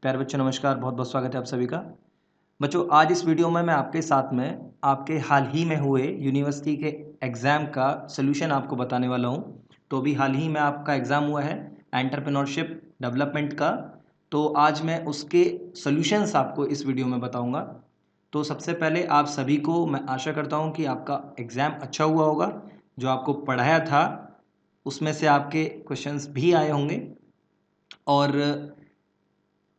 प्यारे बच्चों नमस्कार, बहुत बहुत स्वागत है आप सभी का। बच्चों आज इस वीडियो में मैं आपके साथ में आपके हाल ही में हुए यूनिवर्सिटी के एग्ज़ाम का सॉल्यूशन आपको बताने वाला हूँ। तो अभी हाल ही में आपका एग्ज़ाम हुआ है एंटरप्रेन्योरशिप डेवलपमेंट का, तो आज मैं उसके सॉल्यूशंस आपको इस वीडियो में बताऊँगा। तो सबसे पहले आप सभी को मैं आशा करता हूँ कि आपका एग्ज़ाम अच्छा हुआ होगा। जो आपको पढ़ाया था उसमें से आपके क्वेश्चंस भी आए होंगे, और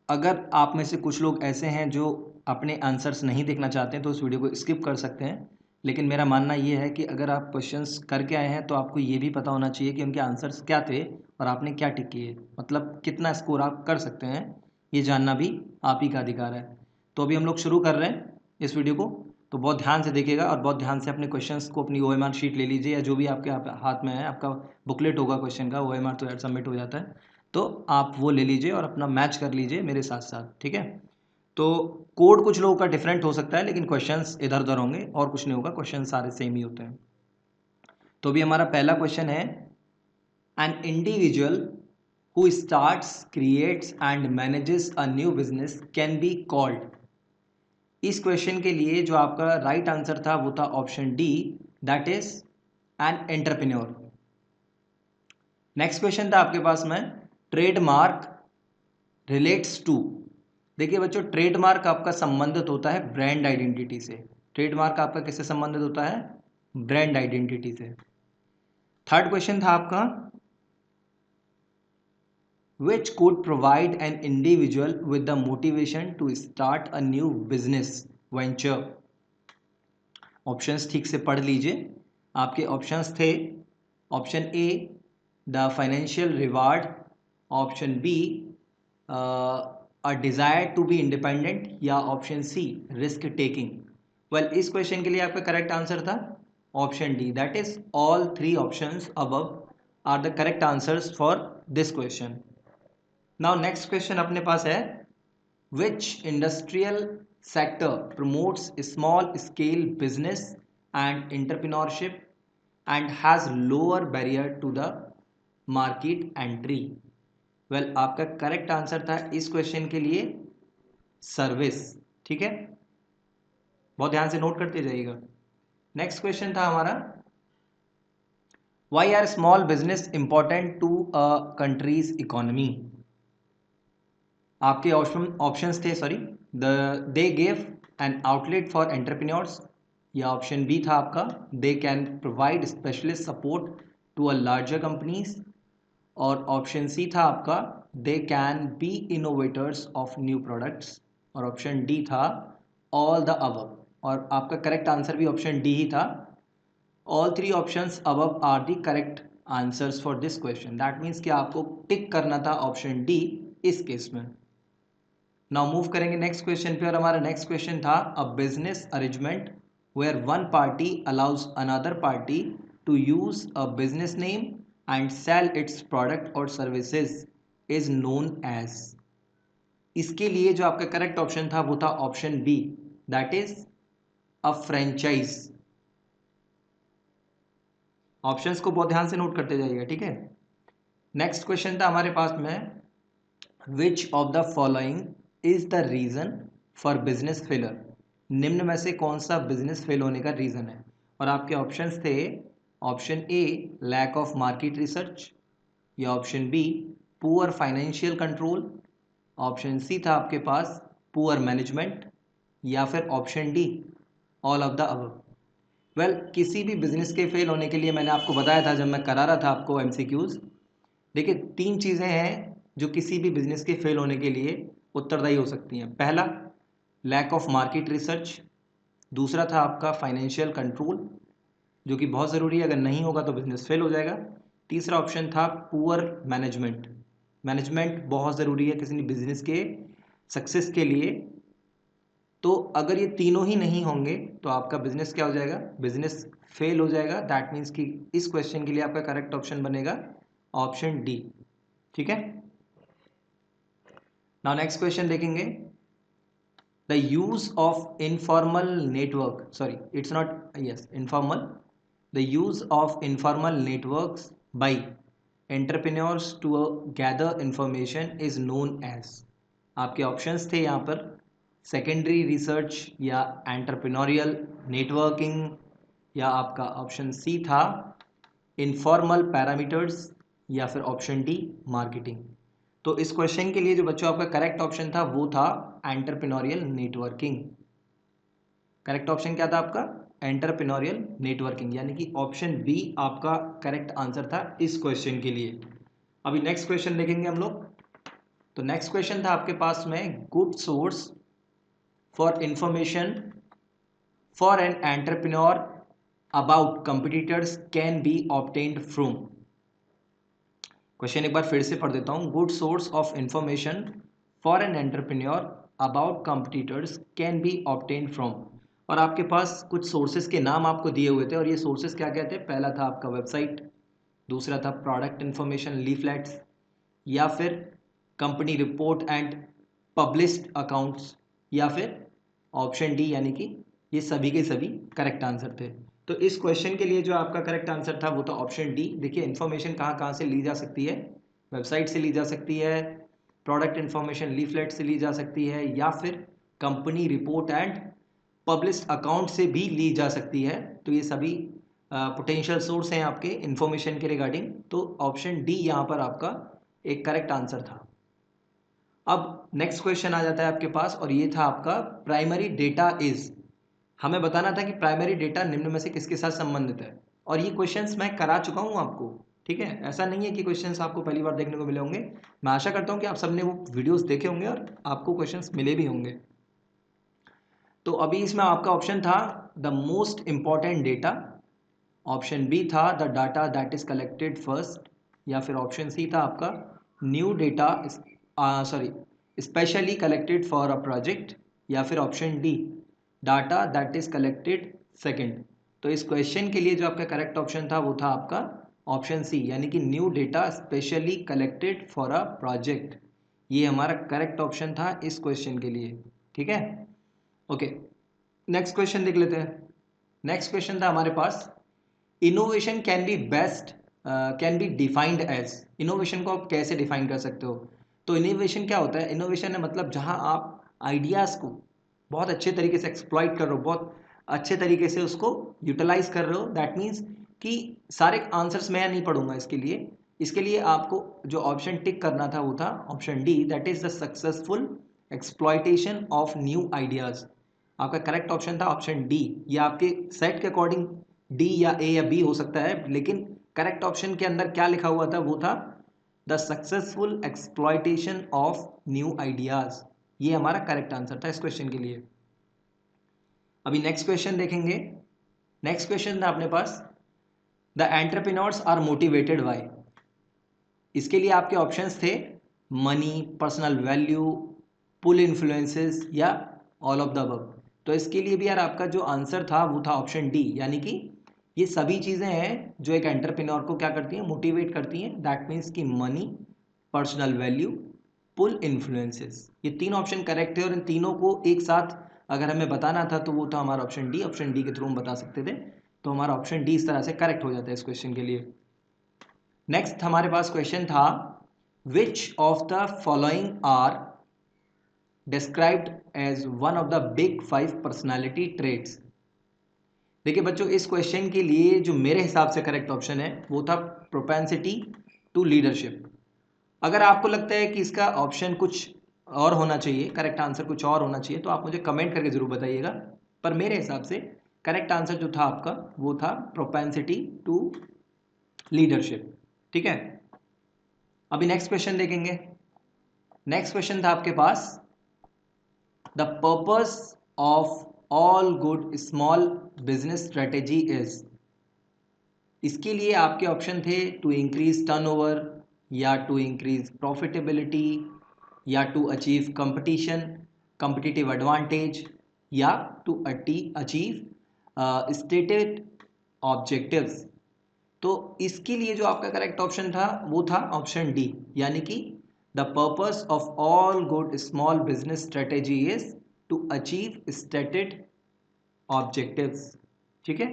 अगर आप में से कुछ लोग ऐसे हैं जो अपने आंसर्स नहीं देखना चाहते हैं तो उस वीडियो को स्किप कर सकते हैं। लेकिन मेरा मानना ये है कि अगर आप क्वेश्चंस करके आए हैं तो आपको ये भी पता होना चाहिए कि उनके आंसर्स क्या थे और आपने क्या टिक किए, मतलब कितना स्कोर आप कर सकते हैं, ये जानना भी आप ही का अधिकार है। तो अभी हम लोग शुरू कर रहे हैं इस वीडियो को, तो बहुत ध्यान से देखिएगा और बहुत ध्यान से अपने क्वेश्चंस को अपनी OMR शीट ले लीजिए, या जो भी आपके हाथ में है, आपका बुकलेट होगा क्वेश्चन का, OMR तो यार सबमिट हो जाता है, तो आप वो ले लीजिए और अपना मैच कर लीजिए मेरे साथ साथ, ठीक है। तो कोड कुछ लोगों का डिफरेंट हो सकता है, लेकिन क्वेश्चंस इधर उधर होंगे और कुछ नहीं होगा, क्वेश्चन सारे सेम ही होते हैं। तो अभी हमारा पहला क्वेश्चन है, an individual who starts creates and manages a new business can be called. इस क्वेश्चन के लिए जो आपका राइट आंसर था वो था option D, that is an entrepreneur. Next question था आपके पास में, ट्रेडमार्क रिलेट्स टू। देखिए बच्चों, ट्रेडमार्क आपका संबंधित होता है ब्रांड आइडेंटिटी से। ट्रेडमार्क आपका किससे संबंधित होता है? ब्रांड आइडेंटिटी से। थर्ड क्वेश्चन था आपका, which could provide an individual with the motivation to start a new business venture. Options ठीक से पढ़ लीजिए। आपके ऑप्शंस थे, option A the financial reward, option B a desire to be independent, या option C risk taking. Well, इस question के लिए आपका करेक्ट आंसर था option D, that is all three options above are the correct answers for this question. Now next question अपने पास है, which industrial sector promotes small scale business and entrepreneurship and has lower barrier to the market entry. Well, आपका correct answer था इस question के लिए service, ठीक है। बहुत ध्यान से नोट करते जाइएगा। नेक्स्ट क्वेश्चन था हमारा, why are small business important to a country's economy. आपके ऑप्शंस थे, sorry, they give an outlet for entrepreneurs, या ऑप्शन बी था आपका, they can provide specialist support to a larger companies, और ऑप्शन सी था आपका, they can be innovators of new products, और option D था ऑल द अबव। और आपका करेक्ट आंसर भी ऑप्शन डी ही था। All three options above are the correct answers for this question. That means कि आपको टिक करना था ऑप्शन डी इस केस में। नाउ मूव करेंगे नेक्स्ट क्वेश्चन पे, और हमारा नेक्स्ट क्वेश्चन था, a business arrangement where one party allows another party to use a business name and sell its product और सर्विसेज इज नोन एज। इसके लिए जो आपका करेक्ट ऑप्शन था वो था option B, that is a franchise. Options को बहुत ध्यान से नोट करते जाइएगा, ठीक है। नेक्स्ट क्वेश्चन था हमारे पास में, which of the following is the reason for business failure. निम्न में से कौन सा बिजनेस फेल होने का रीजन है? और आपके ऑप्शंस थे, option A lack of market research, या option B poor financial control, option C था आपके पास पुअर मैनेजमेंट, या फिर option D all of the above. Well, किसी भी बिजनेस के फेल होने के लिए मैंने आपको बताया था जब मैं करा रहा था आपको MCQs। देखिए, तीन चीज़ें हैं जो किसी भी बिजनेस के फेल होने के लिए उत्तरदायी हो सकती हैं। पहला, लैक ऑफ मार्केट रिसर्च। दूसरा था आपका फाइनेंशियल कंट्रोल, जो कि बहुत ज़रूरी है, अगर नहीं होगा तो बिजनेस फेल हो जाएगा। तीसरा ऑप्शन था पुअर मैनेजमेंट। मैनेजमेंट बहुत ज़रूरी है किसी बिजनेस के सक्सेस के लिए। तो अगर ये तीनों ही नहीं होंगे तो आपका बिजनेस क्या हो जाएगा? बिजनेस फेल हो जाएगा। दैट मीन्स कि इस क्वेश्चन के लिए आपका करेक्ट ऑप्शन बनेगा ऑप्शन डी, ठीक है। नाउ नेक्स्ट क्वेश्चन देखेंगे, the use of informal network, sorry it's not, yes informal, the use of informal networks by entrepreneurs to gather information is known as. आपके options थे यहाँ पर secondary research या entrepreneurial networking, या आपका option C था informal parameters, या फिर ऑप्शन डी मार्केटिंग। तो इस क्वेश्चन के लिए जो बच्चों आपका करेक्ट ऑप्शन था वो था एंटरप्रेन्योरियल नेटवर्किंग। करेक्ट ऑप्शन क्या था आपका? एंटरप्रेन्योरियल नेटवर्किंग, यानी कि ऑप्शन बी आपका करेक्ट आंसर था इस क्वेश्चन के लिए। अभी नेक्स्ट क्वेश्चन देखेंगे हम लोग। तो नेक्स्ट क्वेश्चन था आपके पास में good source for information for an entrepreneur about competitors can be obtained from. Question एक बार फिर से पढ़ देता हूँ। Good source of information for an entrepreneur about competitors can be obtained from. और आपके पास कुछ सोर्सेज के नाम आपको दिए हुए थे, और ये सोर्सेज क्या क्या थे? पहला था आपका वेबसाइट, दूसरा था प्रोडक्ट इंफॉर्मेशन लीफलेट्स, या फिर company report and published accounts, या फिर ऑप्शन डी, यानी कि ये सभी के सभी करेक्ट आंसर थे। तो इस क्वेश्चन के लिए जो आपका करेक्ट आंसर था वो था ऑप्शन डी। देखिए इन्फॉर्मेशन कहाँ कहाँ से ली जा सकती है? वेबसाइट से ली जा सकती है, प्रोडक्ट इन्फॉर्मेशन लीफलेट से ली जा सकती है, या फिर company report and published account से भी ली जा सकती है। तो ये सभी पोटेंशियल सोर्स हैं आपके इन्फॉर्मेशन के रिगार्डिंग। तो ऑप्शन डी यहाँ पर आपका एक करेक्ट आंसर था। अब नेक्स्ट क्वेश्चन आ जाता है आपके पास, और ये था आपका प्राइमरी डेटा इज। हमें बताना था कि प्राइमरी डेटा निम्न में से किसके साथ संबंधित है, और ये क्वेश्चंस मैं करा चुका हूँ आपको। ठीक है, ऐसा नहीं है कि क्वेश्चंस आपको पहली बार देखने को मिले होंगे। मैं आशा करता हूँ कि आप सबने वो वीडियोस देखे होंगे और आपको क्वेश्चंस मिले भी होंगे। तो अभी इसमें आपका ऑप्शन था the most important data, option B था the data that is collected first, या फिर ऑप्शन सी था आपका new data sorry specially collected for a project, या फिर option D data that is collected second. तो इस क्वेश्चन के लिए जो आपका करेक्ट ऑप्शन था वो था आपका ऑप्शन सी, यानी कि new data specially collected for a project. ये हमारा करेक्ट ऑप्शन था इस क्वेश्चन के लिए। ठीक है, ओके। नेक्स्ट क्वेश्चन देख लेते हैं। नेक्स्ट क्वेश्चन था हमारे पास innovation can be best can be defined as. Innovation को आप कैसे डिफाइन कर सकते हो? तो इनोवेशन क्या होता है? इनोवेशन है मतलब जहां आप आइडियाज़ को बहुत अच्छे तरीके से एक्सप्लॉइट कर रहे हो, बहुत अच्छे तरीके से उसको यूटिलाइज कर रहे हो। दैट मीन्स कि सारे आंसर्स मैं नहीं पढ़ूंगा इसके लिए आपको जो ऑप्शन टिक करना था वो था option D, that is the successful exploitation of new ideas. आपका करेक्ट ऑप्शन था ऑप्शन डी। ये आपके सेट के अकॉर्डिंग डी या ए या बी हो सकता है, लेकिन करेक्ट ऑप्शन के अंदर क्या लिखा हुआ था वो था the successful exploitation of new ideas. ये हमारा करेक्ट आंसर था इस क्वेश्चन के लिए। अभी नेक्स्ट क्वेश्चन देखेंगे। नेक्स्ट क्वेश्चन था अपने पास the entrepreneurs are motivated by. इसके लिए आपके ऑप्शंस थे money, personal value, pull influences, या ऑल ऑफ द अबव। तो इसके लिए भी यार आपका जो आंसर था वो था ऑप्शन डी, यानी कि ये सभी चीज़ें हैं जो एक एंटरप्रेन्योर को क्या करती हैं? मोटिवेट करती हैं। दैट मीन्स कि money, personal value, pull influences, ये तीन ऑप्शन करेक्ट है। और इन तीनों को एक साथ अगर हमें बताना था तो वो था हमारा ऑप्शन डी। ऑप्शन डी के थ्रू हम बता सकते थे। तो हमारा ऑप्शन डी इस तरह से करेक्ट हो जाता है इस क्वेश्चन के लिए। नेक्स्ट हमारे पास क्वेश्चन था which of the following are described as one of the big 5 personality traits. देखिए बच्चों इस क्वेश्चन के लिए जो मेरे हिसाब से करेक्ट ऑप्शन है वो था प्रोपेंसिटी टू लीडरशिप। अगर आपको लगता है कि इसका ऑप्शन कुछ और होना चाहिए, करेक्ट आंसर कुछ और होना चाहिए, तो आप मुझे कमेंट करके जरूर बताइएगा। पर मेरे हिसाब से करेक्ट आंसर जो था आपका वो था प्रोपेंसिटी टू लीडरशिप। ठीक है, अभी नेक्स्ट क्वेश्चन देखेंगे। नेक्स्ट क्वेश्चन था आपके पास the purpose of all good small business strategy is. इसके लिए आपके ऑप्शन थे टू इंक्रीज टर्नओवर, या टू इंक्रीज प्रॉफिटेबिलिटी, या to achieve competition competitive advantage, या टू अचीव स्टेटेड ऑब्जेक्टिव्स। तो इसके लिए जो आपका करेक्ट ऑप्शन था वो था ऑप्शन डी, यानी कि the purpose of all good small business strategy is to achieve stated objectives. ठीक है,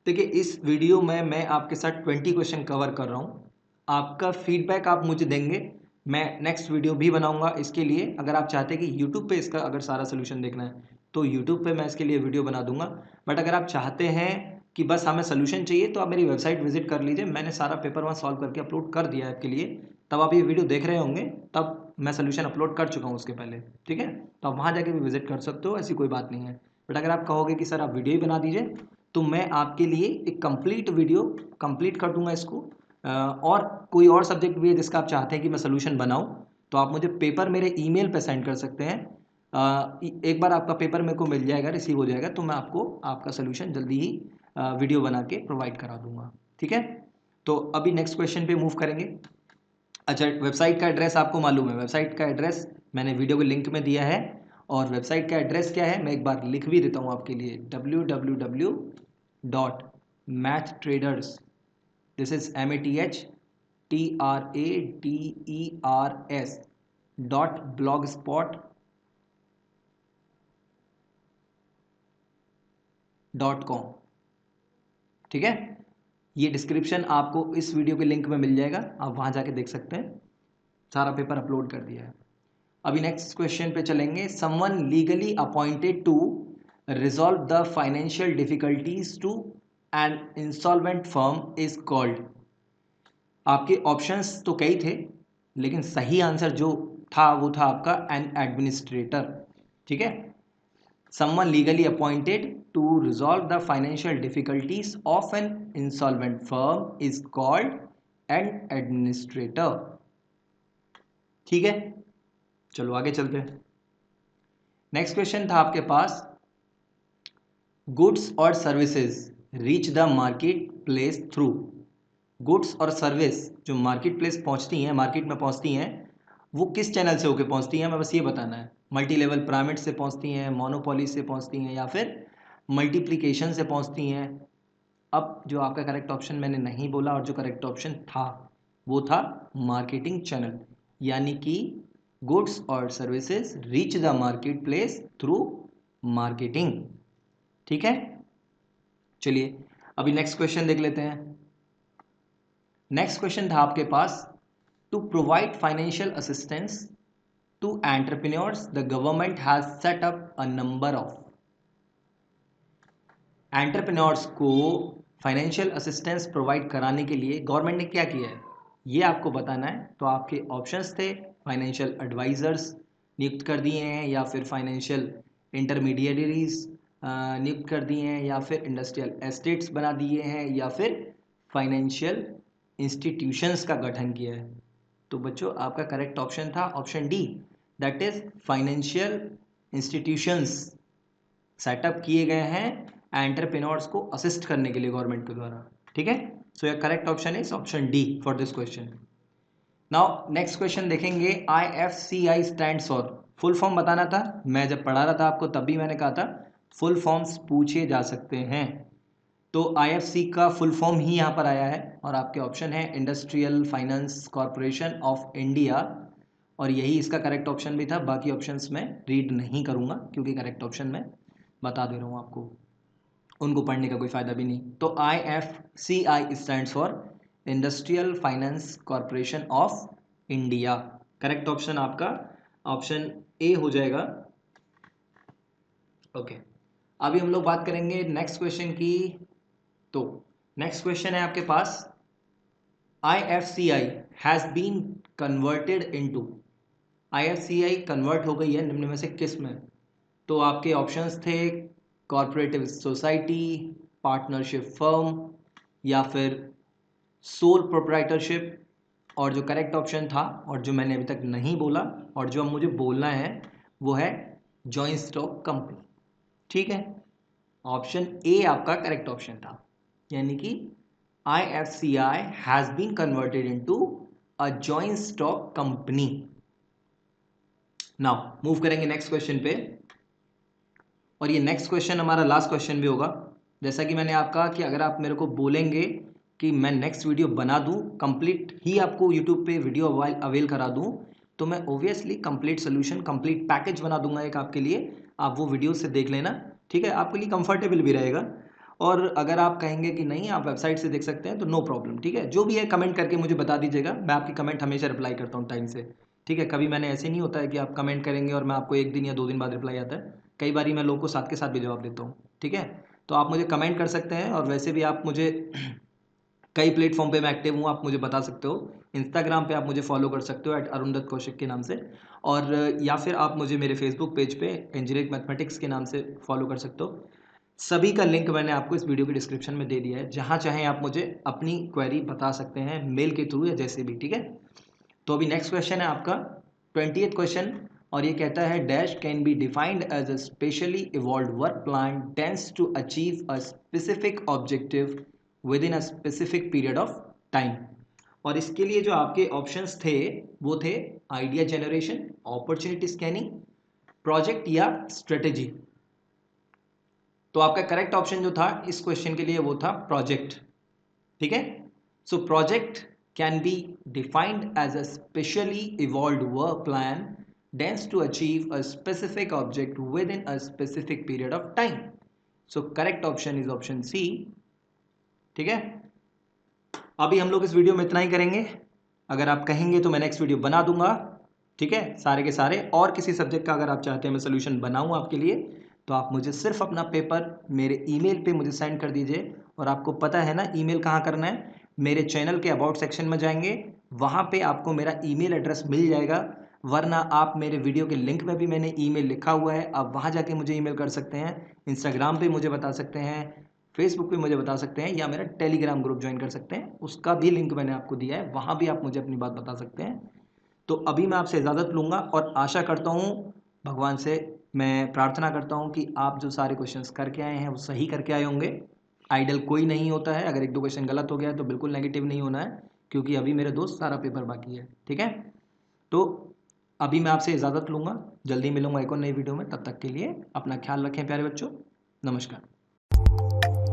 देखिए इस वीडियो में मैं आपके साथ 20 क्वेश्चन कवर कर रहा हूँ। आपका फीडबैक आप मुझे देंगे मैं नेक्स्ट वीडियो भी बनाऊंगा इसके लिए। अगर आप चाहते हैं कि यूट्यूब पे इसका अगर सारा सोल्यूशन देखना है तो यूट्यूब पे मैं इसके लिए वीडियो बना दूंगा। बट अगर आप चाहते हैं कि बस हमें सोल्यूशन चाहिए तो आप मेरी वेबसाइट विजिट कर लीजिए, मैंने सारा पेपर वहाँ सॉल्व करके अपलोड कर दिया है आपके लिए। तब आप ये वीडियो देख रहे होंगे तब मैं सोल्यूशन अपलोड कर चुका हूँ उसके पहले, ठीक है। तो आप वहाँ जाके भी विजिट कर सकते हो, ऐसी कोई बात नहीं है। बट अगर आप कहोगे कि सर आप वीडियो ही बना दीजिए तो मैं आपके लिए एक कंप्लीट वीडियो कंप्लीट कर दूंगा इसको। और कोई और सब्जेक्ट भी है जिसका आप चाहते हैं कि मैं सोल्यूशन बनाऊं तो आप मुझे पेपर मेरे ईमेल पे सेंड कर सकते हैं। एक बार आपका पेपर मेरे को मिल जाएगा, रिसीव हो जाएगा, तो मैं आपको आपका सोल्यूशन जल्दी ही वीडियो बना के प्रोवाइड करा दूंगा, ठीक है। तो अभी नेक्स्ट क्वेश्चन पे मूव करेंगे। अच्छा, वेबसाइट का एड्रेस आपको मालूम है, वेबसाइट का एड्रेस मैंने वीडियो के लिंक में दिया है। और वेबसाइट का एड्रेस क्या है मैं एक बार लिख भी देता हूँ आपके लिए, www.mattraders, दिस इज MATTRADERS.blogspot.com, ठीक है। ये डिस्क्रिप्शन आपको इस वीडियो के लिंक में मिल जाएगा, आप वहाँ जाके देख सकते हैं, सारा पेपर अपलोड कर दिया है। अभी नेक्स्ट क्वेश्चन पे चलेंगे। Someone legally appointed to resolve the financial difficulties to an insolvent firm is called. आपके ऑप्शंस तो कई थे लेकिन सही आंसर जो था वो था आपका एन एडमिनिस्ट्रेटर, ठीक है। Someone legally appointed to resolve the financial difficulties of an insolvent firm is called an administrator, ठीक है। चलो आगे चलते हैं। नेक्स्ट क्वेश्चन था आपके पास, गुड्स और services reach the market place through. Goods और सर्विस जो मार्केट प्लेस पहुंचती हैं, मार्केट में पहुंचती हैं, वो किस चैनल से होकर पहुंचती हैं, हमें बस ये बताना है। मल्टी लेवल पिरामिड से पहुंचती हैं, मोनोपोली से पहुंचती हैं, या फिर मल्टीप्लिकेशन से पहुंचती हैं। अब जो आपका करेक्ट ऑप्शन मैंने नहीं बोला और जो करेक्ट ऑप्शन था वो था मार्केटिंग चैनल, यानी कि गुड्स और services reach the market place through marketing, ठीक है। चलिए अभी नेक्स्ट क्वेश्चन देख लेते हैं। नेक्स्ट क्वेश्चन था आपके पास, to provide financial assistance to entrepreneurs the government has set up a number of. Entrepreneurs को फाइनेंशियल असिस्टेंस प्रोवाइड कराने के लिए गवर्नमेंट ने क्या किया है ये आपको बताना है। तो आपके ऑप्शंस थे, फाइनेंशियल एडवाइजर्स नियुक्त कर दिए हैं, या फिर फाइनेंशियल इंटरमीडिएटरीज नियुक्त कर दिए हैं, या फिर इंडस्ट्रियल एस्टेट्स बना दिए हैं, या फिर फाइनेंशियल इंस्टीट्यूशंस का गठन किया है। तो बच्चों आपका करेक्ट ऑप्शन था option D, that is financial institutions setup किए गए हैं एंटरप्रेन्योर्स को असिस्ट करने के लिए गवर्नमेंट के द्वारा, ठीक है। So your correct option is option D for this question. Now next question देखेंगे। IFCI stands for, full form बताना था, मैं जब पढ़ा रहा था आपको तब भी मैंने कहा था फुल फॉर्म्स पूछे जा सकते हैं। तो IFC का फुल फॉर्म ही यहाँ पर आया है और आपके ऑप्शन है industrial finance corporation of India, और यही इसका करेक्ट ऑप्शन भी था। बाकी ऑप्शंस मैं रीड नहीं करूँगा क्योंकि करेक्ट ऑप्शन मैं बता दे रहा हूँ आपको, उनको पढ़ने का कोई फ़ायदा भी नहीं। तो IFCI stands for industrial finance corporation of India. Correct option आपका ऑप्शन ए हो जाएगा, ओके। अभी हम लोग बात करेंगे नेक्स्ट क्वेश्चन की। तो नेक्स्ट क्वेश्चन है आपके पास, IFCI has been converted into. IFCI convert हो गई है निम्न में से किस में। तो आपके ऑप्शंस थे कॉर्पोरेटिव सोसाइटी, पार्टनरशिप फर्म, या फिर सोल प्रोप्राइटरशिप। और जो करेक्ट ऑप्शन था और जो मैंने अभी तक नहीं बोला और जो अब मुझे बोलना है वो है जॉइंट स्टॉक कंपनी, ठीक है। ऑप्शन ए आपका करेक्ट ऑप्शन था, यानी कि IFCI has been converted into a joint stock company. Now move करेंगे नेक्स्ट क्वेश्चन पे, और ये नेक्स्ट क्वेश्चन हमारा लास्ट क्वेश्चन भी होगा। जैसा कि मैंने आपका कि अगर आप मेरे को बोलेंगे कि मैं नेक्स्ट वीडियो बना दूं, कंप्लीट ही आपको यूट्यूब पे वीडियो अवेल करा दूं, तो मैं obviously complete solution complete package बना दूंगा एक आपके लिए, आप वो वीडियो से देख लेना, ठीक है। आपके लिए कंफर्टेबल भी रहेगा और अगर आप कहेंगे कि नहीं आप वेबसाइट से देख सकते हैं तो नो प्रॉब्लम, ठीक है। जो भी है कमेंट करके मुझे बता दीजिएगा, मैं आपकी कमेंट हमेशा रिप्लाई करता हूँ टाइम से, ठीक है। कभी मैंने ऐसे नहीं होता है कि आप कमेंट करेंगे और मैं आपको 1 दिन या 2 दिन बाद रिप्लाई आता है। कई बार मैं लोगों को साथ के साथ भी जवाब देता हूँ, ठीक है। तो आप मुझे कमेंट कर सकते हैं और वैसे भी आप मुझे कई प्लेटफॉर्म पे मैं एक्टिव हूँ, आप मुझे बता सकते हो। इंस्टाग्राम पे आप मुझे फॉलो कर सकते हो @अरुणदत्त कौशिक के नाम से, और या फिर आप मुझे मेरे फेसबुक पेज पे इंजीनियरिंग मैथमेटिक्स के नाम से फॉलो कर सकते हो। सभी का लिंक मैंने आपको इस वीडियो के डिस्क्रिप्शन में दे दिया है, जहाँ चाहें आप मुझे अपनी क्वेरी बता सकते हैं, मेल के थ्रू या जैसे भी, ठीक है। तो अभी नेक्स्ट क्वेश्चन है आपका 20th क्वेश्चन, और ये कहता है dash can be defined as a specially evolve work plan tends to achieve a specific objective within a specific period of time. और इसके लिए जो आपके ऑप्शंस थे वो थे idea generation, opportunity scanning, project या स्ट्रेटेजी। तो आपका करेक्ट ऑप्शन जो था इस क्वेश्चन के लिए वो था प्रोजेक्ट, ठीक है। So project can be defined as a specially evolved work plan tends to achieve a specific object within a specific period of time. So correct option is option C, ठीक है। अभी हम लोग इस video में इतना ही करेंगे। अगर आप कहेंगे तो मैं नेक्स्ट वीडियो बना दूंगा, ठीक है, सारे के सारे। और किसी सब्जेक्ट का अगर आप चाहते हैं मैं सोल्यूशन बनाऊं आपके लिए, तो आप मुझे सिर्फ अपना पेपर मेरे ईमेल पे मुझे सेंड कर दीजिए। और आपको पता है ना ईमेल कहाँ करना है, मेरे चैनल के अबाउट सेक्शन में जाएंगे, वहाँ पे आपको मेरा ईमेल एड्रेस मिल जाएगा। वरना आप मेरे वीडियो के लिंक में भी मैंने ईमेल लिखा हुआ है, आप वहाँ जाके मुझे ईमेल कर सकते हैं। इंस्टाग्राम पे मुझे बता सकते हैं, फेसबुक पे मुझे बता सकते हैं, या मेरा टेलीग्राम ग्रुप ज्वाइन कर सकते हैं, उसका भी लिंक मैंने आपको दिया है, वहाँ भी आप मुझे अपनी बात बता सकते हैं। तो अभी मैं आपसे इजाज़त लूँगा और आशा करता हूँ, भगवान से मैं प्रार्थना करता हूँ कि आप जो सारे क्वेश्चंस करके आए हैं वो सही करके आए होंगे। आइडल कोई नहीं होता है, अगर 1-2 क्वेश्चन गलत हो गया है तो बिल्कुल नेगेटिव नहीं होना है, क्योंकि अभी मेरे दोस्त सारा पेपर बाकी है, ठीक है। तो अभी मैं आपसे इजाज़त लूँगा, जल्दी मिलूँगा एक और नई वीडियो में। तब तक के लिए अपना ख्याल रखें प्यारे बच्चों, नमस्कार।